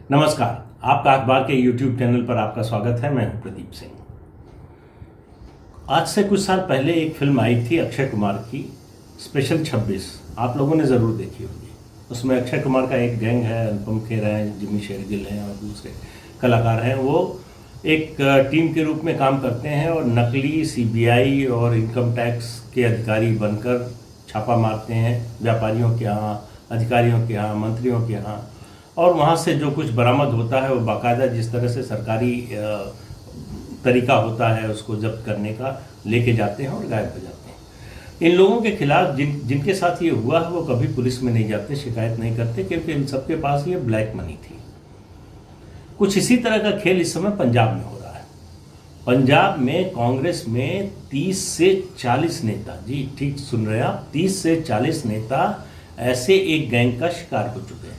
नमस्कार। आपका अखबार के YouTube चैनल पर आपका स्वागत है। मैं हूं प्रदीप सिंह। आज से कुछ साल पहले एक फिल्म आई थी अक्षय कुमार की, स्पेशल 26। आप लोगों ने ज़रूर देखी होगी। उसमें अक्षय कुमार का एक गैंग है, अनुपम खेर हैं, जिमी शेरगिल हैं और दूसरे कलाकार हैं। वो एक टीम के रूप में काम करते हैं और नकली CBI और इनकम टैक्स के अधिकारी बनकर छापा मारते हैं व्यापारियों के यहाँ, अधिकारियों के यहाँ, मंत्रियों के यहाँ। और वहाँ से जो कुछ बरामद होता है वो बाकायदा जिस तरह से सरकारी तरीका होता है उसको जब्त करने का लेके जाते हैं और गायब हो जाते हैं। इन लोगों के खिलाफ जिनके साथ ये हुआ है वो कभी पुलिस में नहीं जाते, शिकायत नहीं करते, क्योंकि इन सबके पास ये ब्लैक मनी थी। कुछ इसी तरह का खेल इस समय पंजाब में हो रहा है। पंजाब में कांग्रेस में 30 से 40 नेता, जी ठीक सुन रहे हैं आप, 30 से 40 नेता ऐसे एक गैंग का शिकार हो चुके हैं।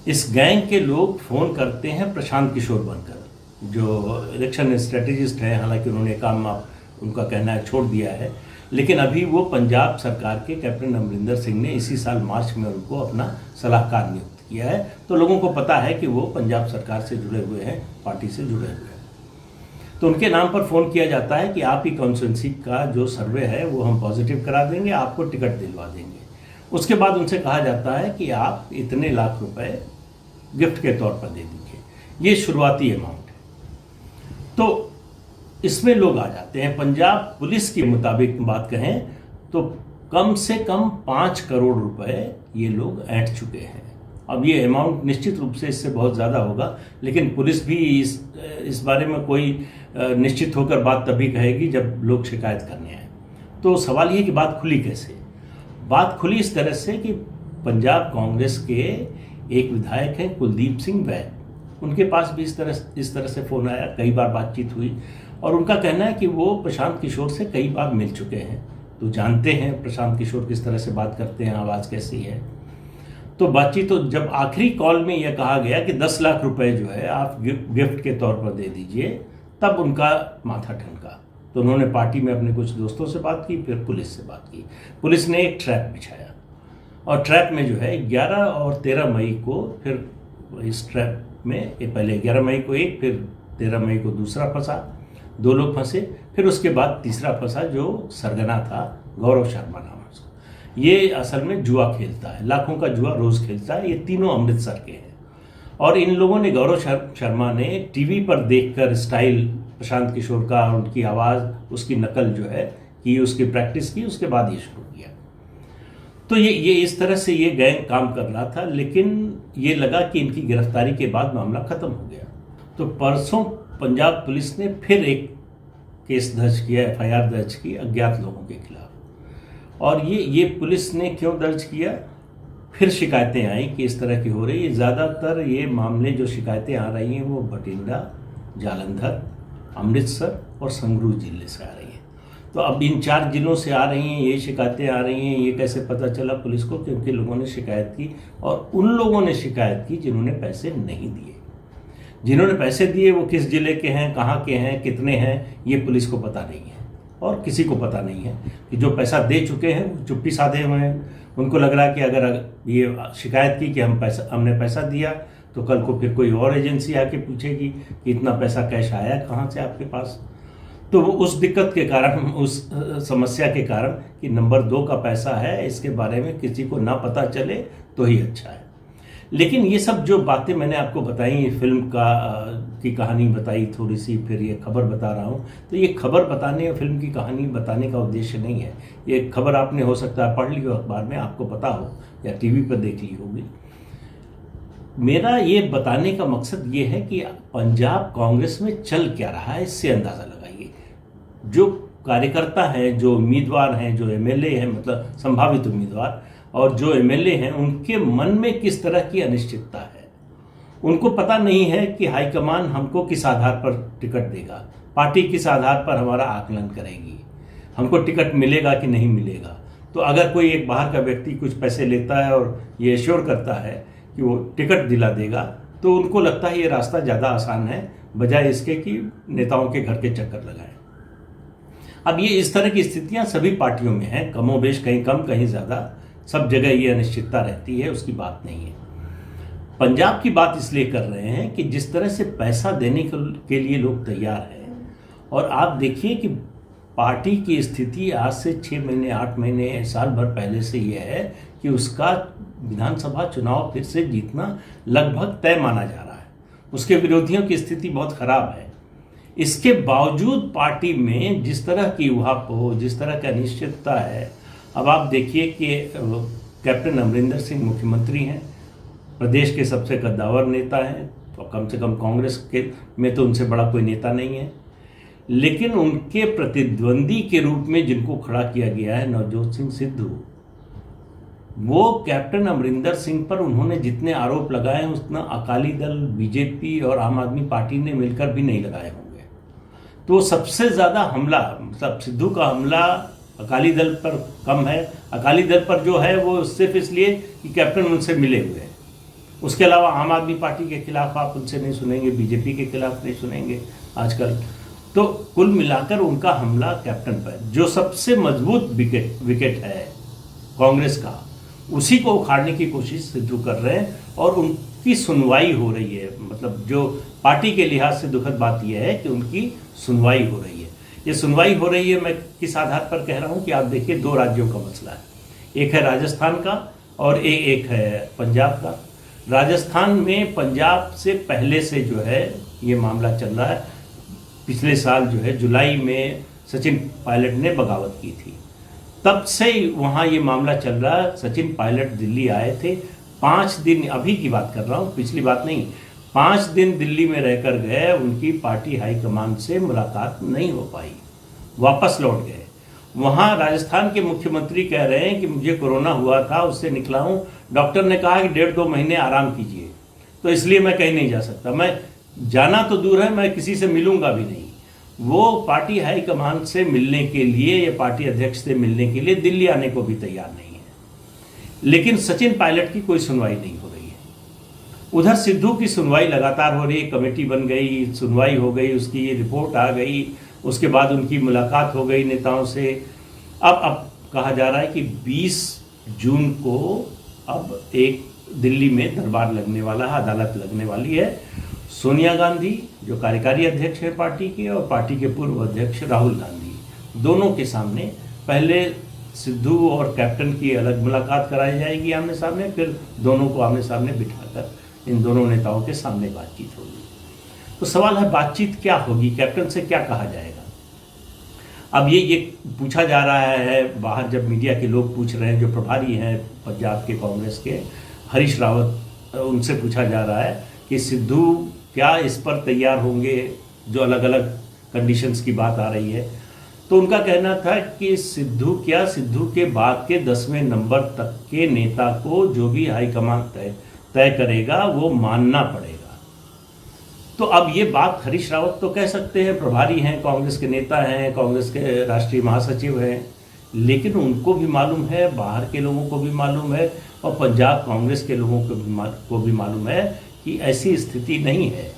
इस गैंग के लोग फ़ोन करते हैं प्रशांत किशोर बनकर, जो इलेक्शन स्ट्रेटेजिस्ट हैं। हालांकि उन्होंने काम उनका कहना है छोड़ दिया है, लेकिन अभी वो पंजाब सरकार के कैप्टन अमरिंदर सिंह ने इसी साल मार्च में उनको अपना सलाहकार नियुक्त किया है। तो लोगों को पता है कि वो पंजाब सरकार से जुड़े हुए हैं, पार्टी से जुड़े हुए हैं। तो उनके नाम पर फ़ोन किया जाता है कि आप ही कॉन्स्टिट्यूंसी का जो सर्वे है वो हम पॉजिटिव करा देंगे, आपको टिकट दिलवा देंगे। उसके बाद उनसे कहा जाता है कि आप इतने लाख रुपए गिफ्ट के तौर पर दे दीजिए। ये शुरुआती अमाउंट है। तो इसमें लोग आ जाते हैं। पंजाब पुलिस के मुताबिक बात कहें तो कम से कम 5 करोड़ रुपए ये लोग ऐंठ चुके हैं। अब ये अमाउंट निश्चित रूप से इससे बहुत ज़्यादा होगा, लेकिन पुलिस भी इस बारे में कोई निश्चित होकर बात तभी कहेगी जब लोग शिकायत करने आए। तो सवाल ये कि बात खुली कैसे? बात खुली इस तरह से कि पंजाब कांग्रेस के एक विधायक हैं कुलदीप सिंह वैद, उनके पास भी इस तरह से फ़ोन आया, कई बार बातचीत हुई और उनका कहना है कि वो प्रशांत किशोर से कई बार मिल चुके हैं, तो जानते हैं प्रशांत किशोर किस तरह से बात करते हैं, आवाज़ कैसी है। तो बातचीत, तो जब आखिरी कॉल में यह कहा गया कि 10 लाख रुपए जो है आप गिफ्ट के तौर पर दे दीजिए, तब उनका माथा ठनका। तो उन्होंने पार्टी में अपने कुछ दोस्तों से बात की, फिर पुलिस से बात की। पुलिस ने एक ट्रैप बिछाया और ट्रैप में जो है 11 और 13 मई को, फिर इस ट्रैप में पहले 11 मई को एक, फिर 13 मई को दूसरा फंसा, 2 लोग फंसे। फिर उसके बाद तीसरा फंसा जो सरगना था, गौरव शर्मा नाम है उसका। ये असल में जुआ खेलता है, लाखों का जुआ रोज़ खेलता है। ये तीनों अमृतसर के हैं और इन लोगों ने, गौरव शर्मा ने टीवी पर देखकर स्टाइल प्रशांत किशोर का, उनकी आवाज़, उसकी नकल जो है की, उसकी प्रैक्टिस की, उसके बाद ये शुरू किया। तो ये इस तरह से ये गैंग काम कर रहा था, लेकिन ये लगा कि इनकी गिरफ्तारी के बाद मामला ख़त्म हो गया। तो परसों पंजाब पुलिस ने फिर एक केस दर्ज किया, FIR दर्ज की अज्ञात लोगों के खिलाफ। और ये पुलिस ने क्यों दर्ज किया? फिर शिकायतें आई कि इस तरह की हो रही है। ज़्यादातर ये मामले जो शिकायतें आ रही हैं वो बठिंडा, जालंधर, अमृतसर और संगरूर जिले से आ रही हैं। तो अब इन 4 जिलों से आ रही हैं, ये शिकायतें आ रही हैं। ये कैसे पता चला पुलिस को? क्योंकि लोगों ने शिकायत की और उन लोगों ने शिकायत की जिन्होंने पैसे नहीं दिए। जिन्होंने पैसे दिए वो किस जिले के हैं, कहाँ के हैं, कितने हैं, ये पुलिस को पता नहीं है और किसी को पता नहीं है। कि जो पैसा दे चुके हैं वो चुप्पी साधे हुए हैं। उनको लग रहा है कि अगर ये शिकायत की कि हमने पैसा दिया तो कल को फिर कोई और एजेंसी आके पूछेगी कि इतना पैसा कैश आया कहाँ से आपके पास। तो उस दिक्कत के कारण, उस समस्या के कारण कि नंबर 2 का पैसा है, इसके बारे में किसी को ना पता चले तो ही अच्छा है। लेकिन ये सब जो बातें मैंने आपको बताई, फिल्म की कहानी बताई थोड़ी सी, फिर ये खबर बता रहा हूँ, तो ये खबर बताने या फिल्म की कहानी बताने का उद्देश्य नहीं है। ये खबर आपने हो सकता है पढ़ ली हो अखबार में, आपको पता हो, या टीवी पर देख ली होगी। मेरा ये बताने का मकसद ये है कि पंजाब कांग्रेस में चल क्या रहा है, इससे अंदाज़ा लगाइए। जो कार्यकर्ता हैं, जो उम्मीदवार हैं, जो MLA हैं, मतलब संभावित उम्मीदवार, और जो MLA हैं, उनके मन में किस तरह की अनिश्चितता है। उनको पता नहीं है कि हाईकमान हमको किस आधार पर टिकट देगा, पार्टी किस आधार पर हमारा आकलन करेगी, हमको टिकट मिलेगा कि नहीं मिलेगा। तो अगर कोई एक बाहर का व्यक्ति कुछ पैसे लेता है और ये एश्योर करता है कि वो टिकट दिला देगा, तो उनको लगता है ये रास्ता ज़्यादा आसान है, बजाय इसके कि नेताओं के घर के चक्कर लगाएं। अब ये इस तरह की स्थितियां सभी पार्टियों में हैं, कमोबेश, कहीं कम कहीं ज़्यादा, सब जगह ये अनिश्चितता रहती है, उसकी बात नहीं है। पंजाब की बात इसलिए कर रहे हैं कि जिस तरह से पैसा देने के लिए लोग तैयार हैं, और आप देखिए कि पार्टी की स्थिति आज से 6 महीने 8 महीने साल भर पहले से यह है कि उसका विधानसभा चुनाव फिर से जीतना लगभग तय माना जा रहा है। उसके विरोधियों की स्थिति बहुत खराब है। इसके बावजूद पार्टी में जिस तरह की उहापोह, जिस तरह की अनिश्चितता है, अब आप देखिए कि कैप्टन अमरिंदर सिंह मुख्यमंत्री हैं, प्रदेश के सबसे कद्दावर नेता हैं, तो कम से कम कांग्रेस के में तो उनसे बड़ा कोई नेता नहीं है, लेकिन उनके प्रतिद्वंदी के रूप में जिनको खड़ा किया गया है नवजोत सिंह सिद्धू, वो कैप्टन अमरिंदर सिंह पर उन्होंने जितने आरोप लगाए हैं उतना अकाली दल, बीजेपी और आम आदमी पार्टी ने मिलकर भी नहीं लगाए होंगे। तो सबसे ज़्यादा हमला, मतलब सिद्धू का हमला अकाली दल पर कम है। अकाली दल पर जो है वो सिर्फ इसलिए कि कैप्टन उनसे मिले हुए हैं। उसके अलावा आम आदमी पार्टी के खिलाफ आप उनसे नहीं सुनेंगे, बीजेपी के खिलाफ नहीं सुनेंगे आजकल। तो कुल मिलाकर उनका हमला कैप्टन पर, जो सबसे मजबूत विकेट है कांग्रेस का, उसी को उखाड़ने की कोशिश सिद्धू कर रहे हैं और उनकी सुनवाई हो रही है। मतलब जो पार्टी के लिहाज से दुखद बात यह है कि उनकी सुनवाई हो रही है। ये सुनवाई हो रही है, मैं किस आधार पर कह रहा हूँ कि आप देखिए 2 राज्यों का मसला है, एक है राजस्थान का और एक है पंजाब का। राजस्थान में पंजाब से पहले से जो है ये मामला चल रहा है। पिछले साल जो है जुलाई में सचिन पायलट ने बगावत की थी, तब से वहाँ ये मामला चल रहा है। सचिन पायलट दिल्ली आए थे, 5 दिन, अभी की बात कर रहा हूँ, पिछली बात नहीं, 5 दिन दिल्ली में रहकर गए, उनकी पार्टी हाईकमान से मुलाकात नहीं हो पाई, वापस लौट गए। वहाँ राजस्थान के मुख्यमंत्री कह रहे हैं कि मुझे कोरोना हुआ था, उससे निकला हूँ, डॉक्टर ने कहा कि 1.5-2 महीने आराम कीजिए, तो इसलिए मैं कहीं नहीं जा सकता। मैं जाना तो दूर है, मैं किसी से मिलूंगा भी नहीं। वो पार्टी हाईकमान से मिलने के लिए या पार्टी अध्यक्ष से मिलने के लिए दिल्ली आने को भी तैयार नहीं है। लेकिन सचिन पायलट की कोई सुनवाई नहीं हो रही है। उधर सिद्धू की सुनवाई लगातार हो रही है, कमेटी बन गई, सुनवाई हो गई, उसकी रिपोर्ट आ गई, उसके बाद उनकी मुलाकात हो गई नेताओं से। अब कहा जा रहा है कि 20 जून को अब एक दिल्ली में दरबार लगने वाला है, अदालत लगने वाली है। सोनिया गांधी जो कार्यकारी अध्यक्ष है पार्टी के, और पार्टी के पूर्व अध्यक्ष राहुल गांधी, दोनों के सामने पहले सिद्धू और कैप्टन की अलग मुलाकात कराई जाएगी आमने सामने, फिर दोनों को आमने सामने बिठाकर इन दोनों नेताओं के सामने बातचीत होगी। तो सवाल है बातचीत क्या होगी, कैप्टन से क्या कहा जाएगा। अब ये पूछा जा रहा है बाहर, जब मीडिया के लोग पूछ रहे हैं, जो प्रभारी हैं पंजाब के कांग्रेस के हरीश रावत, उनसे पूछा जा रहा है कि सिद्धू क्या इस पर तैयार होंगे, जो अलग अलग कंडीशंस की बात आ रही है। तो उनका कहना था कि सिद्धू के बाद के 10वें नंबर तक के नेता को जो भी हाईकमान तय करेगा वो मानना पड़ेगा। तो अब ये बात हरीश रावत तो कह सकते हैं, प्रभारी हैं, कांग्रेस के नेता हैं, कांग्रेस के राष्ट्रीय महासचिव हैं, लेकिन उनको भी मालूम है, बाहर के लोगों को भी मालूम है, और पंजाब कांग्रेस के लोगों को भी मालूम है कि ऐसी स्थिति नहीं है।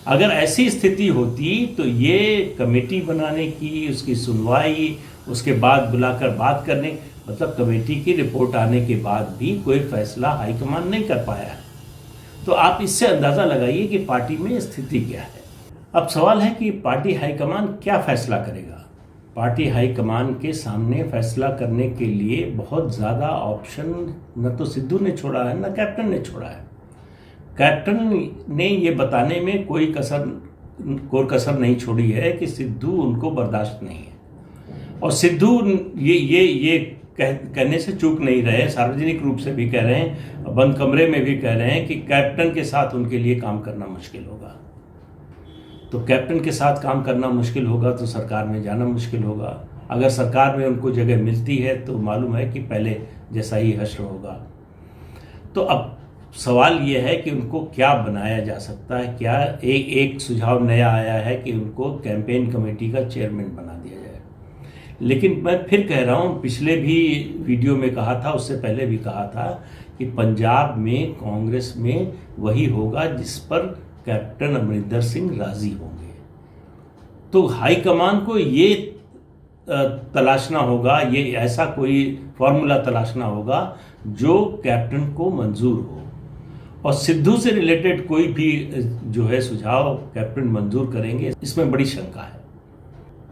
अगर ऐसी स्थिति होती तो ये कमेटी बनाने की, उसकी सुनवाई, उसके बाद बुलाकर बात करने, मतलब कमेटी की रिपोर्ट आने के बाद भी कोई फैसला हाईकमान नहीं कर पाया है। तो आप इससे अंदाज़ा लगाइए कि पार्टी में स्थिति क्या है। अब सवाल है कि पार्टी हाईकमान क्या फैसला करेगा। पार्टी हाईकमान के सामने फैसला करने के लिए बहुत ज़्यादा ऑप्शन न तो सिद्धू ने छोड़ा है, न कैप्टन ने छोड़ा है। कैप्टन ने ये बताने में कोई कसर नहीं छोड़ी है कि सिद्धू उनको बर्दाश्त नहीं है, और सिद्धू ये कहने से चूक नहीं रहे, सार्वजनिक रूप से भी कह रहे हैं, बंद कमरे में भी कह रहे हैं कि कैप्टन के साथ उनके लिए काम करना मुश्किल होगा। तो कैप्टन के साथ काम करना मुश्किल होगा तो सरकार में जाना मुश्किल होगा। अगर सरकार में उनको जगह मिलती है तो मालूम है कि पहले जैसा ही हश्र होगा। तो अब सवाल ये है कि उनको क्या बनाया जा सकता है। क्या एक सुझाव नया आया है कि उनको कैंपेन कमेटी का चेयरमैन बना दिया जाए। लेकिन मैं फिर कह रहा हूँ, पिछले भी वीडियो में कहा था, उससे पहले भी कहा था कि पंजाब में कांग्रेस में वही होगा जिस पर कैप्टन अमरिंदर सिंह राजी होंगे। तो हाईकमान को ये तलाशना होगा, ये ऐसा कोई फॉर्मूला तलाशना होगा जो कैप्टन को मंजूर हो। और सिद्धू से रिलेटेड कोई भी जो है सुझाव कैप्टन मंजूर करेंगे, इसमें बड़ी शंका है।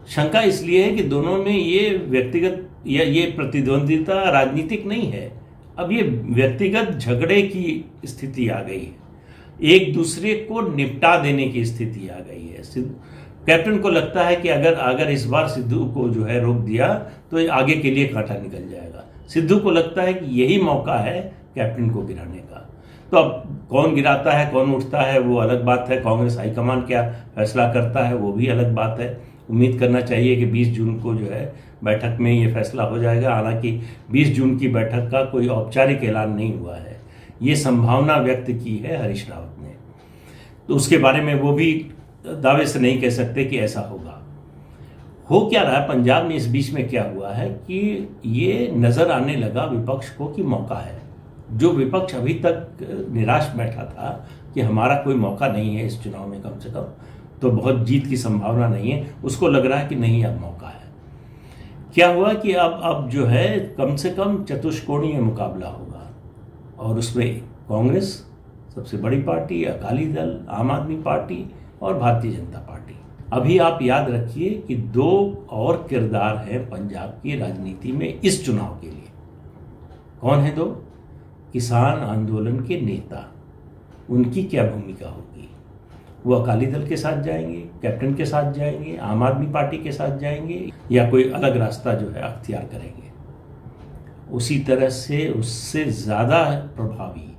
शंका इसलिए है कि दोनों में ये व्यक्तिगत या ये प्रतिद्वंदिता राजनीतिक नहीं है, अब ये व्यक्तिगत झगड़े की स्थिति आ गई है, एक दूसरे को निपटा देने की स्थिति आ गई है। कैप्टन को लगता है कि अगर इस बार सिद्धू को जो है रोक दिया तो आगे के लिए कांटा निकल जाएगा। सिद्धू को लगता है कि यही मौका है कैप्टन को गिराने का। तो अब कौन गिराता है कौन उठता है वो अलग बात है, कांग्रेस हाईकमान क्या फैसला करता है वो भी अलग बात है। उम्मीद करना चाहिए कि 20 जून को जो है बैठक में ये फैसला हो जाएगा। हालांकि 20 जून की बैठक का कोई औपचारिक ऐलान नहीं हुआ है, ये संभावना व्यक्त की है हरीश रावत ने, तो उसके बारे में वो भी दावे से नहीं कह सकते कि ऐसा होगा। हो क्या रहा है पंजाब में इस बीच में क्या हुआ है कि ये नजर आने लगा विपक्ष को कि मौका है। जो विपक्ष अभी तक निराश बैठा था कि हमारा कोई मौका नहीं है इस चुनाव में, कम से कम तो बहुत जीत की संभावना नहीं है, उसको लग रहा है कि नहीं अब मौका है। क्या हुआ कि अब जो है कम से कम चतुष्कोणीय मुकाबला होगा और उसमें कांग्रेस सबसे बड़ी पार्टी, अकाली दल, आम आदमी पार्टी और भारतीय जनता पार्टी। अभी आप याद रखिए कि 2 और किरदार हैं पंजाब की राजनीति में इस चुनाव के लिए। कौन है 2? किसान आंदोलन के नेता, उनकी क्या भूमिका होगी? वो अकाली दल के साथ जाएंगे, कैप्टन के साथ जाएंगे, आम आदमी पार्टी के साथ जाएंगे या कोई अलग रास्ता जो है अख्तियार करेंगे? उसी तरह से उससे ज़्यादा प्रभावी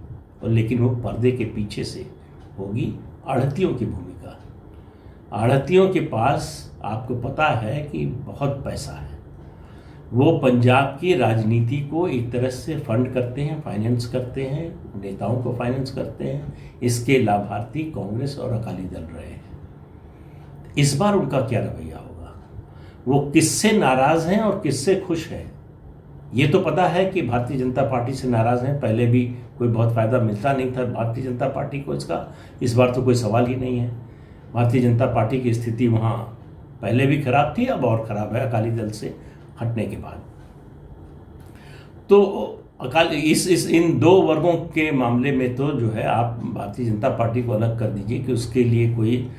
और लेकिन वो पर्दे के पीछे से होगी आढ़तियों की भूमिका। आढ़तियों के पास आपको पता है कि बहुत पैसा है, वो पंजाब की राजनीति को एक तरह से फंड करते हैं, फाइनेंस करते हैं, नेताओं को फाइनेंस करते हैं। इसके लाभार्थी कांग्रेस और अकाली दल रहे हैं। इस बार उनका क्या रवैया होगा? वो किससे नाराज हैं और किससे खुश हैं? ये तो पता है कि भारतीय जनता पार्टी से नाराज हैं, पहले भी कोई बहुत फ़ायदा मिलता नहीं था भारतीय जनता पार्टी को इसका, इस बार तो कोई सवाल ही नहीं है। भारतीय जनता पार्टी की स्थिति वहाँ पहले भी खराब थी, अब और ख़राब है अकाली दल से हटने के बाद। तो इन 2 वर्गों के मामले में तो जो है आप भारतीय जनता पार्टी को अलग कर दीजिए कि उसके लिए कोई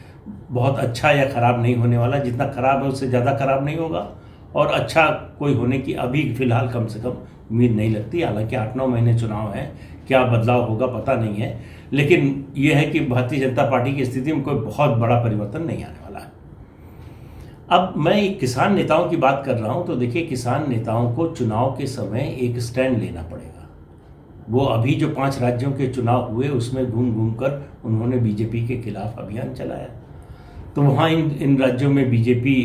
बहुत अच्छा या ख़राब नहीं होने वाला, जितना ख़राब है उससे ज़्यादा ख़राब नहीं होगा और अच्छा कोई होने की अभी फ़िलहाल कम से कम उम्मीद नहीं लगती। हालांकि 8-9 महीने चुनाव है, क्या बदलाव होगा पता नहीं है, लेकिन यह है कि भारतीय जनता पार्टी की स्थिति में कोई बहुत बड़ा परिवर्तन नहीं आने वाला है। अब मैं किसान नेताओं की बात कर रहा हूं, तो देखिए किसान नेताओं को चुनाव के समय एक स्टैंड लेना पड़ेगा। वो अभी जो 5 राज्यों के चुनाव हुए उसमें घूम घूम कर उन्होंने बीजेपी के खिलाफ अभियान चलाया, तो वहाँ इन राज्यों में बीजेपी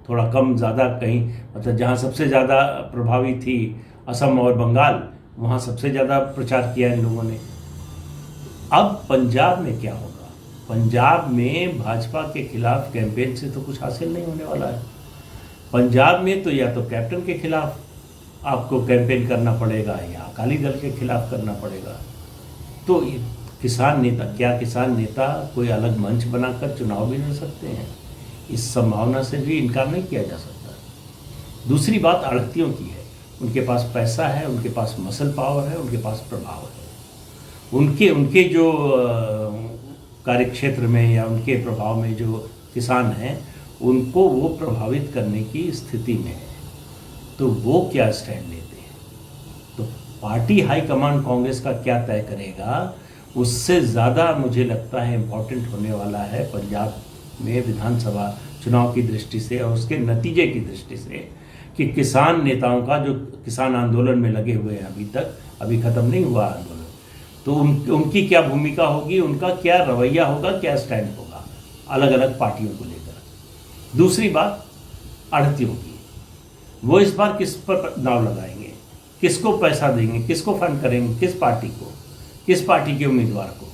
थोड़ा कम ज़्यादा कहीं, मतलब जहाँ सबसे ज़्यादा प्रभावी थी असम और बंगाल, वहाँ सबसे ज़्यादा प्रचार किया इन लोगों ने। अब पंजाब में क्या होगा? पंजाब में भाजपा के खिलाफ कैंपेन से तो कुछ हासिल नहीं होने वाला है। पंजाब में तो या तो कैप्टन के खिलाफ आपको कैंपेन करना पड़ेगा या अकाली दल के खिलाफ करना पड़ेगा। तो किसान नेता कोई अलग मंच बनाकर चुनाव भी लड़ सकते हैं? इस संभावना से भी इनकार नहीं किया जा सकता। दूसरी बात आढ़तियों की है, उनके पास पैसा है, उनके पास मसल पावर है, उनके पास प्रभाव है। उनके जो कार्यक्षेत्र में या उनके प्रभाव में जो किसान हैं उनको वो प्रभावित करने की स्थिति में है, तो वो क्या स्टैंड लेते हैं? तो पार्टी हाईकमान कांग्रेस का क्या तय करेगा, उससे ज़्यादा मुझे लगता है इम्पोर्टेंट होने वाला है पंजाब में विधानसभा चुनाव की दृष्टि से और उसके नतीजे की दृष्टि से कि किसान नेताओं का जो किसान आंदोलन में लगे हुए हैं अभी ख़त्म नहीं हुआ आंदोलन, तो उनकी क्या भूमिका होगी, उनका क्या रवैया होगा, क्या स्टैंड होगा अलग अलग पार्टियों को लेकर। दूसरी बात आढ़तियों की, वो इस बार किस पर दांव लगाएंगे, किसको पैसा देंगे, किसको फंड करेंगे, किस पार्टी के उम्मीदवार को।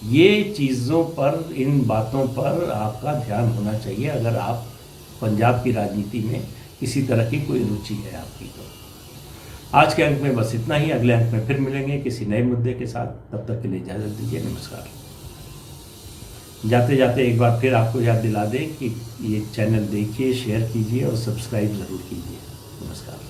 ये चीज़ों पर, इन बातों पर आपका ध्यान होना चाहिए अगर आप पंजाब की राजनीति में किसी तरह की कोई रुचि है आपकी। तो आज के अंक में बस इतना ही, अगले अंक में फिर मिलेंगे किसी नए मुद्दे के साथ। तब तक के लिए इजाज़त दीजिए, नमस्कार। जाते जाते एक बार फिर आपको याद दिला दें कि ये चैनल देखिए, शेयर कीजिए और सब्सक्राइब ज़रूर कीजिए। नमस्कार।